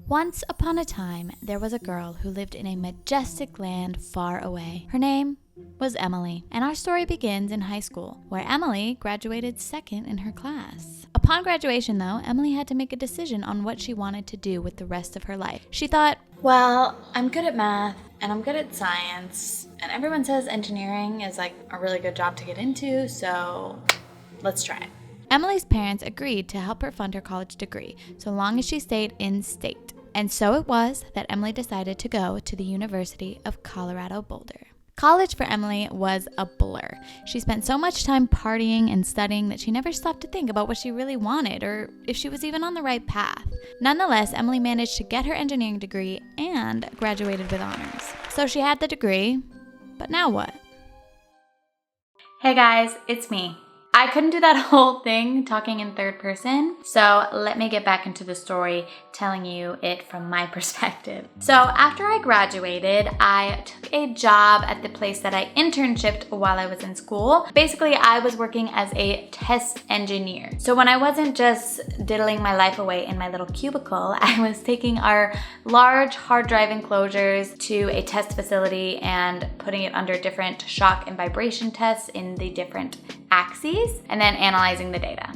Once upon a time, there was a girl who lived in a majestic land far away. Her name was Emylee, and our story begins in high school, where Emylee graduated second in her class. Upon graduation, though, Emylee had to make a decision on what she wanted to do with the rest of her life. She thought, well, I'm good at math, and I'm good at science, and everyone says engineering is like a really good job to get into, so let's try it. Emilee's parents agreed to help her fund her college degree, so long as she stayed in state. And so it was that Emylee decided to go to the University of Colorado Boulder. College for Emylee was a blur. She spent so much time partying and studying that she never stopped to think about what she really wanted or if she was even on the right path. Nonetheless, Emylee managed to get her engineering degree and graduated with honors. So she had the degree, but now what? Hey guys, it's me. I couldn't do that whole thing talking in third person, so let me get back into the story telling you it from my perspective. So after I graduated, I took a job at the place that I internshiped while I was in school. Basically, I was working as a test engineer. So when I wasn't just diddling my life away in my little cubicle, I was taking our large hard drive enclosures to a test facility and putting it under different shock and vibration tests in the different axes, and then analyzing the data.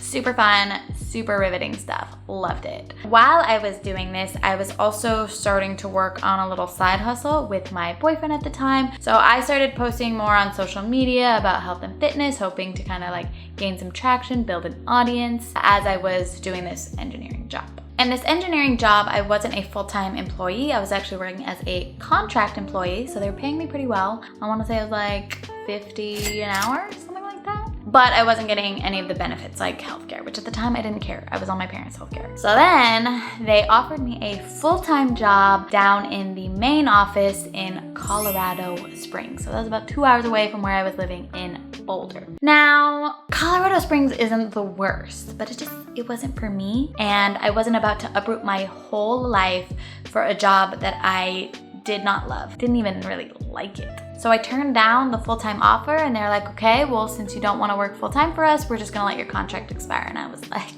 Super fun, super riveting stuff. Loved it. While I was doing this, I was also starting to work on a little side hustle with my boyfriend at the time. So I started posting more on social media about health and fitness, hoping to kind of like gain some traction, build an audience as I was doing this engineering job. And this engineering job, I wasn't a full-time employee. I was actually working as a contract employee, so they were paying me pretty well. I want to say it was like $50 an hour, something like that. But I wasn't getting any of the benefits like healthcare, which at the time I didn't care. I was on my parents' healthcare. So then they offered me a full-time job down in the main office in Colorado Springs. So that was about 2 hours away from where I was living in Boulder. Now, Colorado Springs isn't the worst, but it wasn't for me. And I wasn't about to uproot my whole life for a job that I did not love. Didn't even really like it. So I turned down the full-time offer and they're like, okay, well, since you don't want to work full-time for us, we're just gonna let your contract expire. And I was like,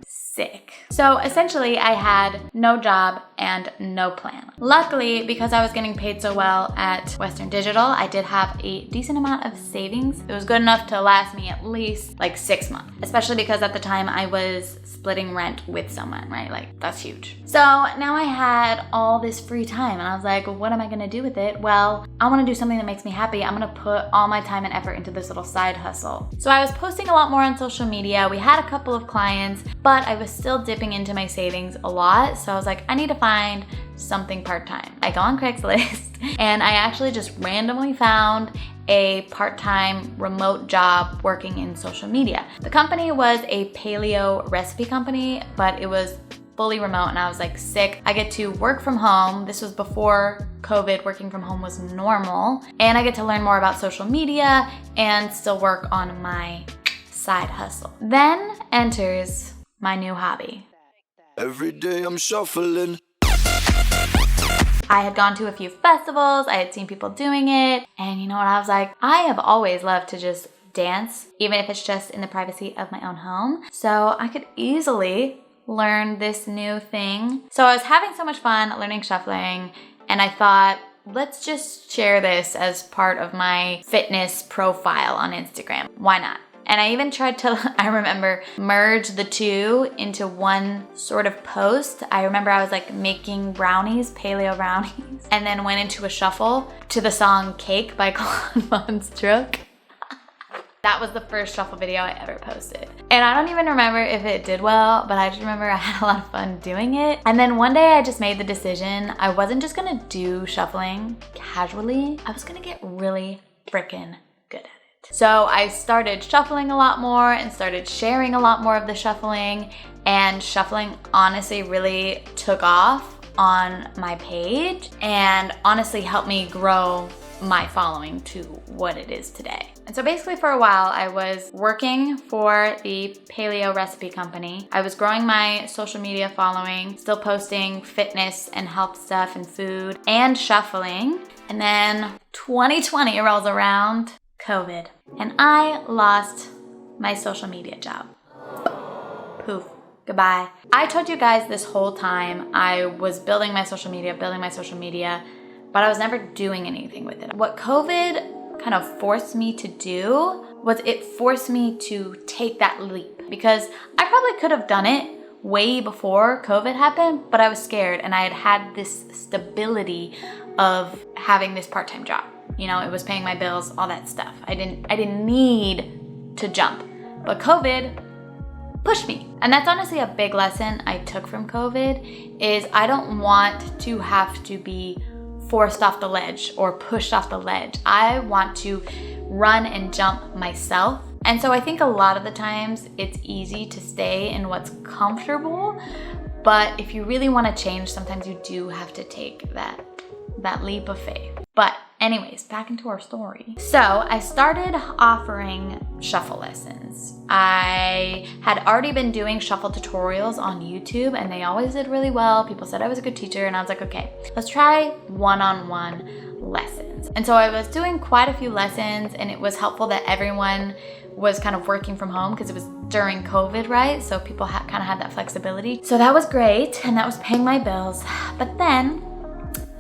sick. So essentially I had no job and no plan. Luckily, because I was getting paid so well at Western Digital, I did have a decent amount of savings. It was good enough to last me at least like 6 months, especially because at the time I was splitting rent with someone, right? Like that's huge. So now I had all this free time and I was like, what am I gonna do with it? Well, I wanna do something that makes me happy. I'm gonna put all my time and effort into this little side hustle. So I was posting a lot more on social media. We had a couple of clients, but I was still dipping into my savings a lot. So I was like, I need to find something part-time. I go on Craigslist and I actually just randomly found a part-time remote job working in social media. The company was a paleo recipe company, but it was fully remote and I was like sick. I get to work from home. This was before COVID, working from home was normal. And I get to learn more about social media and still work on my side hustle. Then enters my new hobby. Every day I'm shuffling. I had gone to a few festivals, I had seen people doing it, and you know what, I was like, I have always loved to just dance, even if it's just in the privacy of my own home. So I could easily learn this new thing. So I was having so much fun learning shuffling, and I thought, let's just share this as part of my fitness profile on Instagram. Why not? And I even tried to, I remember, merge the two into one sort of post. I remember I was like making brownies, paleo brownies, and then went into a shuffle to the song Cake by Claude Von Stroke. That was the first shuffle video I ever posted. And I don't even remember if it did well, but I just remember I had a lot of fun doing it. And then one day I just made the decision, I wasn't just gonna do shuffling casually, I was gonna get really freaking good at it. So I started shuffling a lot more and started sharing a lot more of the shuffling, and shuffling honestly really took off on my page and honestly helped me grow my following to what it is today. And so basically for a while I was working for the paleo recipe company. I was growing my social media following, still posting fitness and health stuff and food and shuffling. And then 2020 rolls around, COVID, and I lost my social media job. Poof. Goodbye. I told you guys this whole time I was building my social media, but I was never doing anything with it. What COVID kind of forced me to do was it forced me to take that leap, because I probably could have done it way before COVID happened, but I was scared, and I had this stability of having this part-time job. You know, it was paying my bills, all that stuff. I didn't need to jump, but COVID pushed me. And that's honestly a big lesson I took from COVID, is I don't want to have to be forced off the ledge or pushed off the ledge. I want to run and jump myself. And so I think a lot of the times it's easy to stay in what's comfortable, but if you really want to change, sometimes you do have to take that leap of faith. But anyways, back into our story. So I started offering shuffle lessons. I had already been doing shuffle tutorials on YouTube, and they always did really well. People said I was a good teacher, and I was like, okay, let's try one-on-one lessons. And so I was doing quite a few lessons, and it was helpful that everyone was kind of working from home because it was during COVID, right? So people kind of had that flexibility. So that was great, and that was paying my bills. But then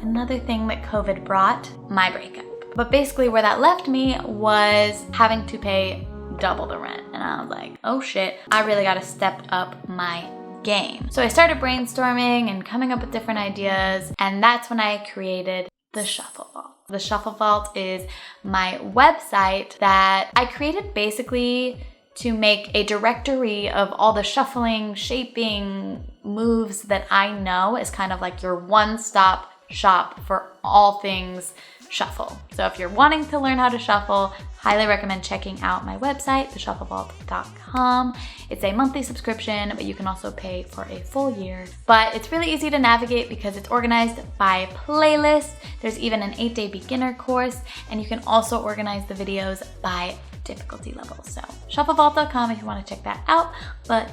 another thing that COVID brought, my breakup. But basically where that left me was having to pay double the rent. And I was like, oh shit, I really gotta step up my game. So I started brainstorming and coming up with different ideas, and that's when I created the Shuffle Vault. The Shuffle Vault is my website that I created basically to make a directory of all the shuffling, shaping moves that I know is kind of like your one-stop shop for all things shuffle. So if you're wanting to learn how to shuffle, highly recommend checking out my website, theshufflevault.com. It's a monthly subscription, but you can also pay for a full year. But it's really easy to navigate because it's organized by playlist. There's even an 8-day beginner course, and you can also organize the videos by difficulty level. So shufflevault.com if you want to check that out, but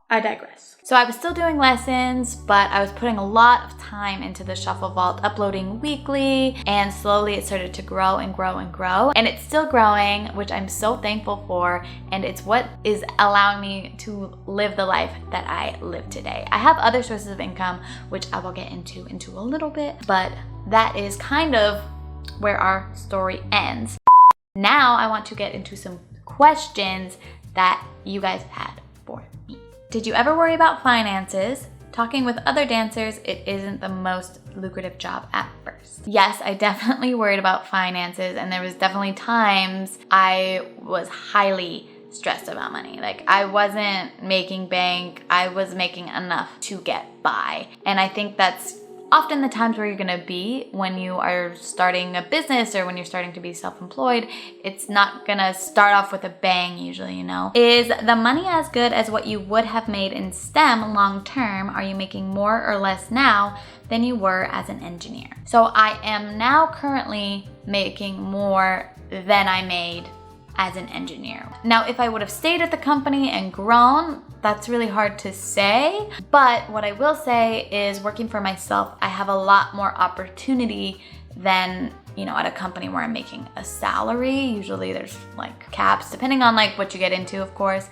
I digress. So I was still doing lessons, but I was putting a lot of time into the Shuffle Vault, uploading weekly, and slowly it started to grow and grow and grow. And it's still growing, which I'm so thankful for, and it's what is allowing me to live the life that I live today. I have other sources of income, which I will get into a little bit, but that is kind of where our story ends. Now I want to get into some questions that you guys had for me. Did you ever worry about finances? Talking with other dancers, it isn't the most lucrative job at first. Yes, I definitely worried about finances, and there was definitely times I was highly stressed about money. Like, I wasn't making bank, I was making enough to get by. And I think that's often the times where you're gonna be when you are starting a business or when you're starting to be self-employed. It's not gonna start off with a bang usually, you know. Is the money as good as what you would have made in STEM long term? Are you making more or less now than you were as an engineer? So I am now currently making more than I made as an engineer. Now, if I would have stayed at the company and grown, that's really hard to say. But what I will say is working for myself, I have a lot more opportunity than, you know, at a company where I'm making a salary. Usually there's like caps, depending on like what you get into, of course.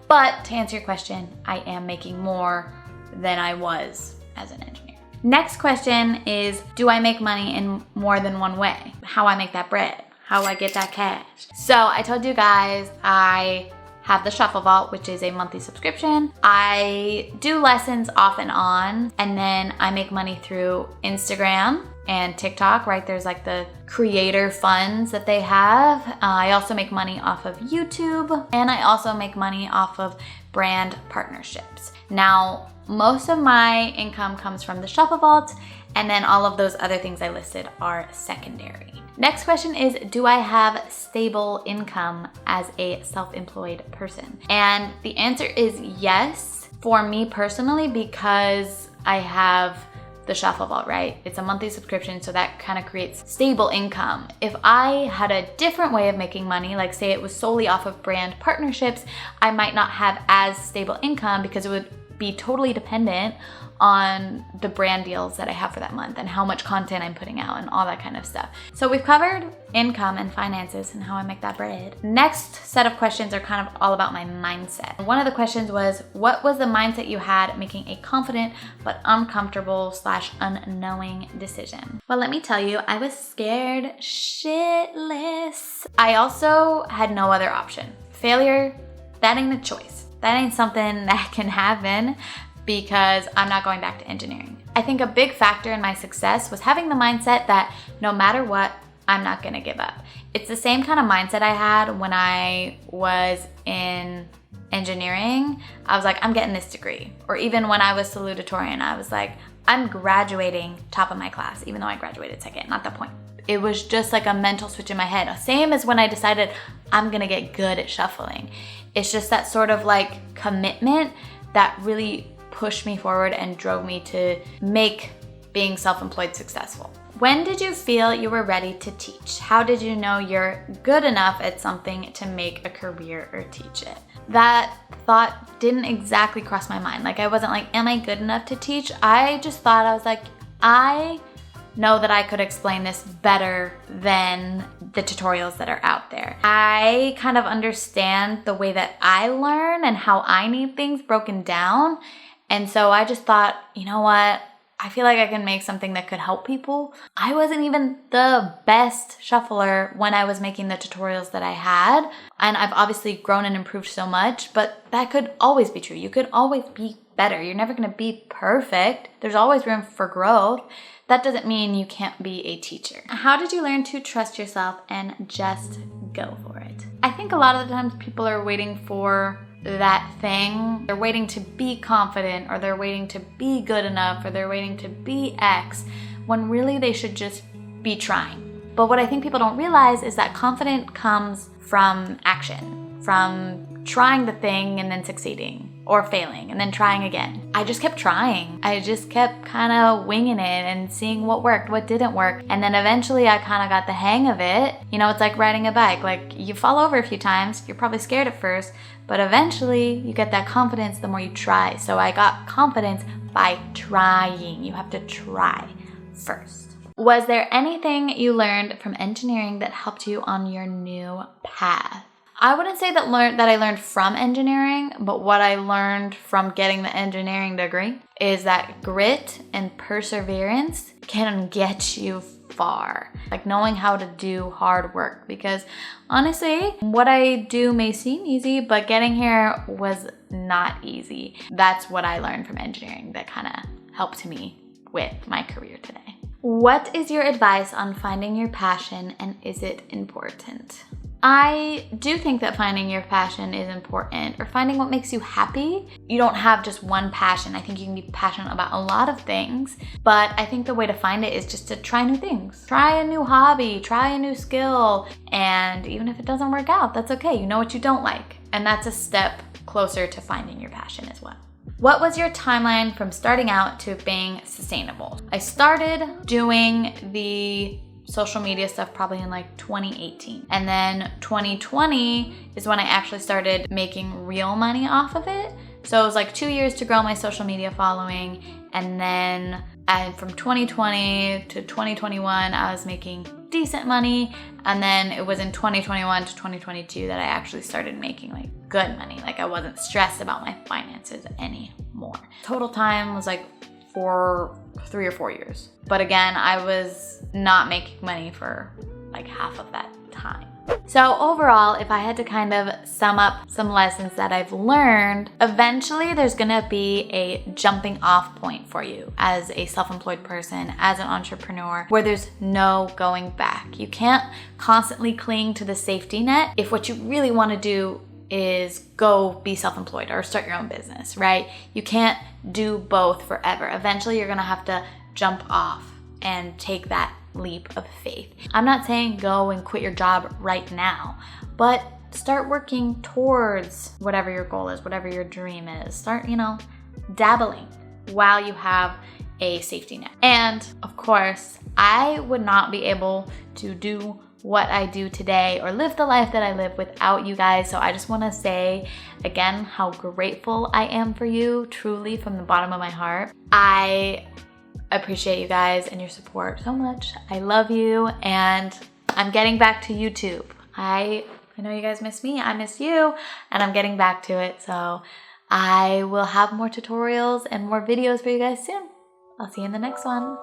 But to answer your question, I am making more than I was as an engineer. Next question is, do I make money in more than one way? How I make that bread? How I get that cash? So I told you guys I have the Shuffle Vault, which is a monthly subscription. I do lessons off and on, and then I make money through Instagram and TikTok, right? There's like the creator funds that they have. I also make money off of YouTube, and I also make money off of brand partnerships. Now, most of my income comes from the Shuffle Vault, and then all of those other things I listed are secondary. Next question is, do I have stable income as a self-employed person? And the answer is yes, for me personally, because I have the Shuffle Vault, right? It's a monthly subscription, so that kind of creates stable income. If I had a different way of making money, like say it was solely off of brand partnerships, I might not have as stable income because it would be totally dependent on the brand deals that I have for that month and how much content I'm putting out and all that kind of stuff. So we've covered income and finances and how I make that bread. Next set of questions are kind of all about my mindset. One of the questions was, what was the mindset you had making a confident but uncomfortable / unknowing decision? Well, let me tell you, I was scared shitless. I also had no other option. Failure, that ain't a choice. That ain't something that can happen because I'm not going back to engineering. I think a big factor in my success was having the mindset that no matter what, I'm not gonna give up. It's the same kind of mindset I had when I was in engineering. I was like, I'm getting this degree. Or even when I was salutatorian, I was like, I'm graduating top of my class, even though I graduated second, not the point. It was just like a mental switch in my head. Same as when I decided I'm gonna get good at shuffling. It's just that sort of like commitment that really pushed me forward and drove me to make being self-employed successful. When did you feel you were ready to teach? How did you know you're good enough at something to make a career or teach it? That thought didn't exactly cross my mind. Like I wasn't like, am I good enough to teach? I just thought, I was like, I know that I could explain this better than the tutorials that are out there. I kind of understand the way that I learn and how I need things broken down. And so I just thought, you know what? I feel like I can make something that could help people. I wasn't even the best shuffler when I was making the tutorials that I had. And I've obviously grown and improved so much, but that could always be true. You could always be better. You're never gonna be perfect. There's always room for growth. That doesn't mean you can't be a teacher. How did you learn to trust yourself and just go for it? I think a lot of the times people are waiting for that thing. They're waiting to be confident, or they're waiting to be good enough, or they're waiting to be X, when really they should just be trying. But what I think people don't realize is that confidence comes from action, from trying the thing and then succeeding, or failing and then trying again. I just kept trying. I just kept kind of winging it and seeing what worked, what didn't work. And then eventually I kind of got the hang of it. You know, it's like riding a bike. Like you fall over a few times, you're probably scared at first, but eventually you get that confidence the more you try. So I got confidence by trying. You have to try first. Was there anything you learned from engineering that helped you on your new path? I wouldn't say that I learned from engineering, but what I learned from getting the engineering degree is that grit and perseverance can get you far. Like knowing how to do hard work, because honestly, what I do may seem easy, but getting here was not easy. That's what I learned from engineering that kind of helped me with my career today. What is your advice on finding your passion, and is it important? I do think that finding your passion is important, or finding what makes you happy. You don't have just one passion. I think you can be passionate about a lot of things, but I think the way to find it is just to try new things. Try a new hobby, try a new skill, and even if it doesn't work out, that's okay. You know what you don't like, and that's a step closer to finding your passion as well. What was your timeline from starting out to being sustainable? I started doing the social media stuff probably in like 2018. And then 2020 is when I actually started making real money off of it. So it was like 2 years to grow my social media following. And then from 2020 to 2021, I was making decent money. And then it was in 2021 to 2022 that I actually started making like good money. Like I wasn't stressed about my finances anymore. Total time was like 3 or 4 years. But again, I was not making money for like half of that time. So overall, if I had to kind of sum up some lessons that I've learned, eventually there's gonna be a jumping off point for you as a self-employed person, as an entrepreneur, where there's no going back. You can't constantly cling to the safety net if what you really wanna do is go be self-employed or start your own business, right? You can't do both forever. Eventually you're gonna have to jump off and take that leap of faith. I'm not saying go and quit your job right now, but start working towards whatever your goal is, whatever your dream is. Start, dabbling while you have a safety net. And of course, I would not be able to do what I do today or live the life that I live without you guys. So I just want to say again how grateful I am for you, truly from the bottom of my heart. I appreciate you guys and your support so much. I love you, and I'm getting back to YouTube. I know you guys miss me, I miss you, and I'm getting back to it. So I will have more tutorials and more videos for you guys soon. I'll see you in the next one.